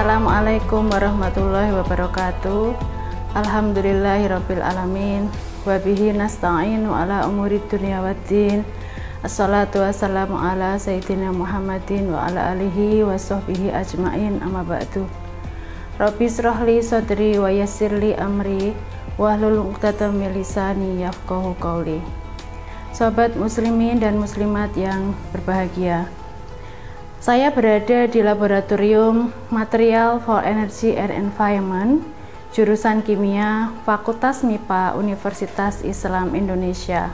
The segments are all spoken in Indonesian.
Assalamualaikum warahmatullahi wabarakatuh. Alhamdulillahirabbil alamin wa bihi nasta'inu ala umuri dunya waddin. Assalatu wassalamu ala sayyidina Muhammadin wa ala alihi wa sahbihi ajmain, amma ba'du. Rabbi shrahli sadri wa yassirli amri wahlul 'uqdatam min lisani yafqahu qawli. Sahabat muslimin dan muslimat yang berbahagia, saya berada di Laboratorium Material for Energy and Environment, jurusan Kimia, Fakultas MIPA, Universitas Islam Indonesia.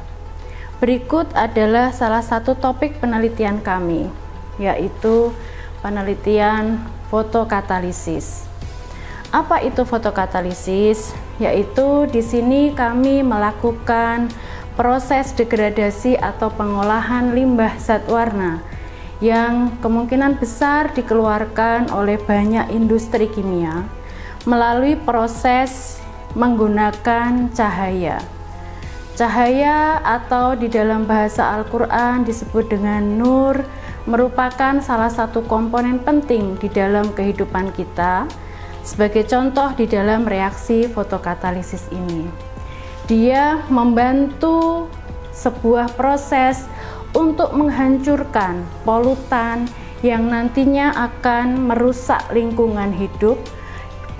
Berikut adalah salah satu topik penelitian kami, yaitu penelitian fotokatalisis. Apa itu fotokatalisis? Yaitu di sini kami melakukan proses degradasi atau pengolahan limbah zat warna yang kemungkinan besar dikeluarkan oleh banyak industri kimia melalui proses menggunakan cahaya. Cahaya atau di dalam bahasa Al-Quran disebut dengan nur, merupakan salah satu komponen penting di dalam kehidupan kita. Sebagai contoh di dalam reaksi fotokatalisis ini, dia membantu sebuah proses untuk menghancurkan polutan yang nantinya akan merusak lingkungan hidup,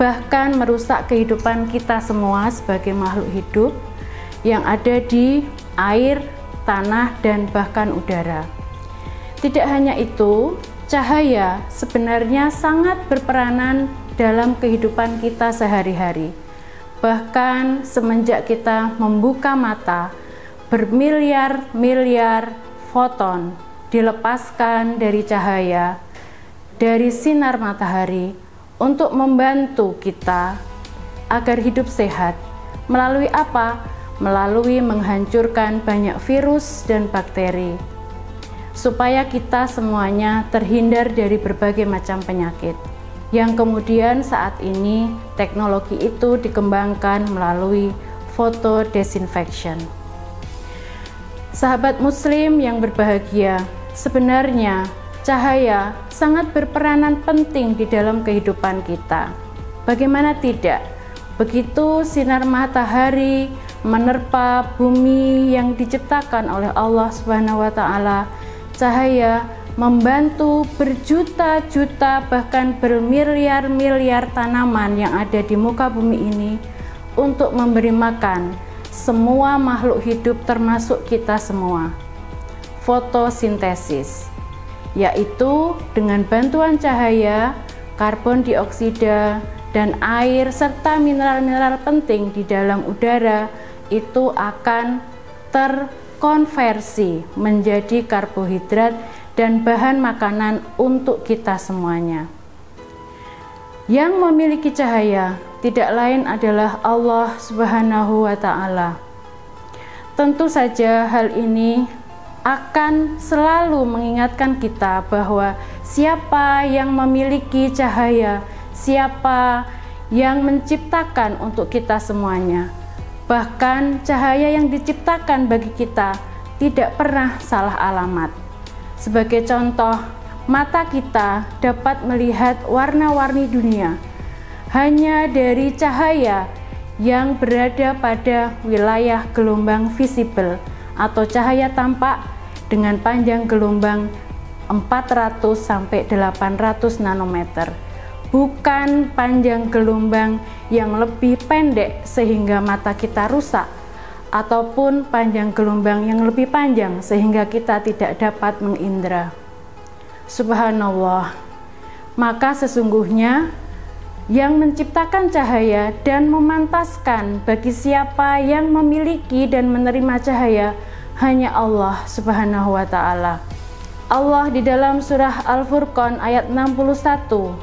bahkan merusak kehidupan kita semua sebagai makhluk hidup yang ada di air, tanah, dan bahkan udara. Tidak hanya itu, cahaya sebenarnya sangat berperanan dalam kehidupan kita sehari-hari. Bahkan semenjak kita membuka mata, bermiliar-miliar foton dilepaskan dari cahaya, dari sinar matahari untuk membantu kita agar hidup sehat. Melalui apa? Melalui menghancurkan banyak virus dan bakteri, supaya kita semuanya terhindar dari berbagai macam penyakit, yang kemudian saat ini teknologi itu dikembangkan melalui photodisinfection. Sahabat muslim yang berbahagia, sebenarnya cahaya sangat berperanan penting di dalam kehidupan kita. Bagaimana tidak? Begitu sinar matahari menerpa bumi yang diciptakan oleh Allah Subhanahu wa taala, cahaya membantu berjuta-juta bahkan bermiliar-miliar tanaman yang ada di muka bumi ini untuk memberi makan semua makhluk hidup termasuk kita semua. Fotosintesis, yaitu dengan bantuan cahaya, karbon dioksida, dan air serta mineral-mineral penting di dalam udara itu akan terkonversi menjadi karbohidrat dan bahan makanan untuk kita semuanya. Yang memiliki cahaya tidak lain adalah Allah Subhanahu wa ta'ala. Tentu saja hal ini akan selalu mengingatkan kita bahwa siapa yang memiliki cahaya, siapa yang menciptakan untuk kita semuanya. Bahkan cahaya yang diciptakan bagi kita tidak pernah salah alamat. Sebagai contoh, mata kita dapat melihat warna-warni dunia hanya dari cahaya yang berada pada wilayah gelombang visible atau cahaya tampak dengan panjang gelombang 400 sampai 800 nanometer. Bukan panjang gelombang yang lebih pendek sehingga mata kita rusak, ataupun panjang gelombang yang lebih panjang sehingga kita tidak dapat mengindra. Subhanallah. Maka sesungguhnya yang menciptakan cahaya dan memantaskan bagi siapa yang memiliki dan menerima cahaya hanya Allah Subhanahu wa ta'ala. Allah di dalam surah Al-Furqan ayat 61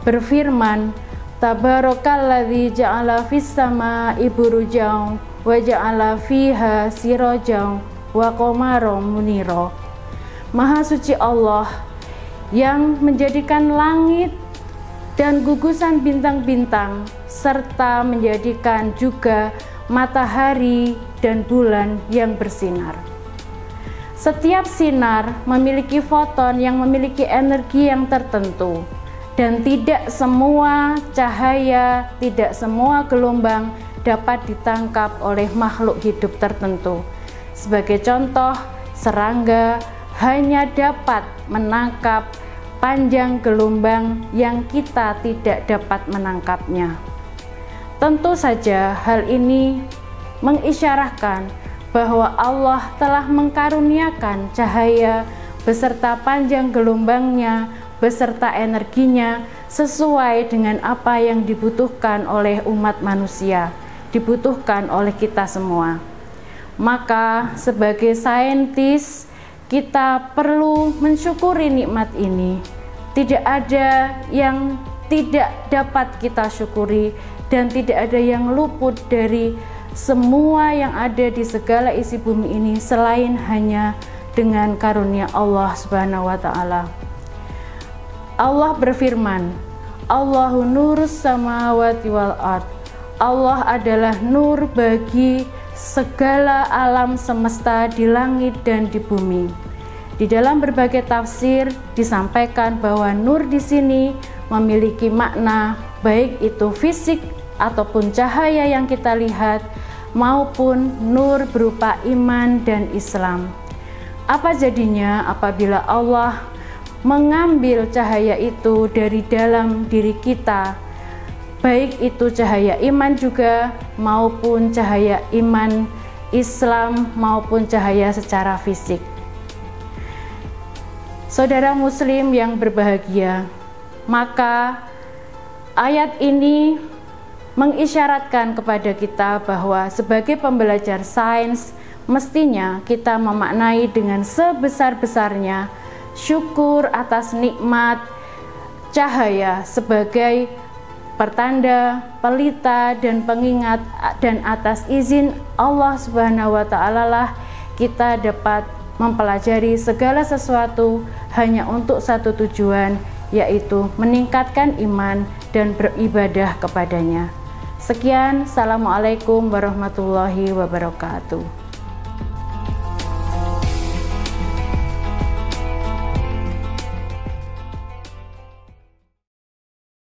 berfirman, Tabarakalladzi ja'ala fis samaa'i burujan wa ja'ala fiha sirajan wa qamaran munira. Maha suci Allah yang menjadikan langit dan gugusan bintang-bintang serta menjadikan juga matahari dan bulan yang bersinar. Setiap sinar memiliki foton yang memiliki energi yang tertentu. dan tidak semua cahaya, tidak semua gelombang dapat ditangkap oleh makhluk hidup tertentu. Sebagai contoh, serangga hanya dapat menangkap panjang gelombang yang kita tidak dapat menangkapnya. Tentu saja hal ini mengisyarahkan bahwa Allah telah mengkaruniakan cahaya beserta panjang gelombangnya, beserta energinya sesuai dengan apa yang dibutuhkan oleh umat manusia, dibutuhkan oleh kita semua. Maka sebagai saintis kita perlu mensyukuri nikmat ini. Tidak ada yang tidak dapat kita syukuri dan tidak ada yang luput dari semua yang ada di segala isi bumi ini selain hanya dengan karunia Allah Subhanahu wa taala. Allah berfirman, Allahu nurus samawati wal ard. Allah adalah nur bagi segala alam semesta di langit dan di bumi. Di dalam berbagai tafsir disampaikan bahwa nur di sini memiliki makna baik itu fisik ataupun cahaya yang kita lihat maupun nur berupa iman dan Islam. Apa jadinya apabila Allah mengambil cahaya itu dari dalam diri kita, baik itu cahaya iman juga maupun cahaya iman Islam maupun cahaya secara fisik. Saudara muslim yang berbahagia, maka ayat ini mengisyaratkan kepada kita bahwa sebagai pembelajar sains mestinya kita memaknai dengan sebesar-besarnya syukur atas nikmat cahaya sebagai pertanda, pelita dan pengingat, dan atas izin Allah Subhanahu wa taala lah kita dapat mempelajari segala sesuatu hanya untuk satu tujuan, yaitu meningkatkan iman dan beribadah kepadanya. Sekian, Assalamualaikum warahmatullahi wabarakatuh.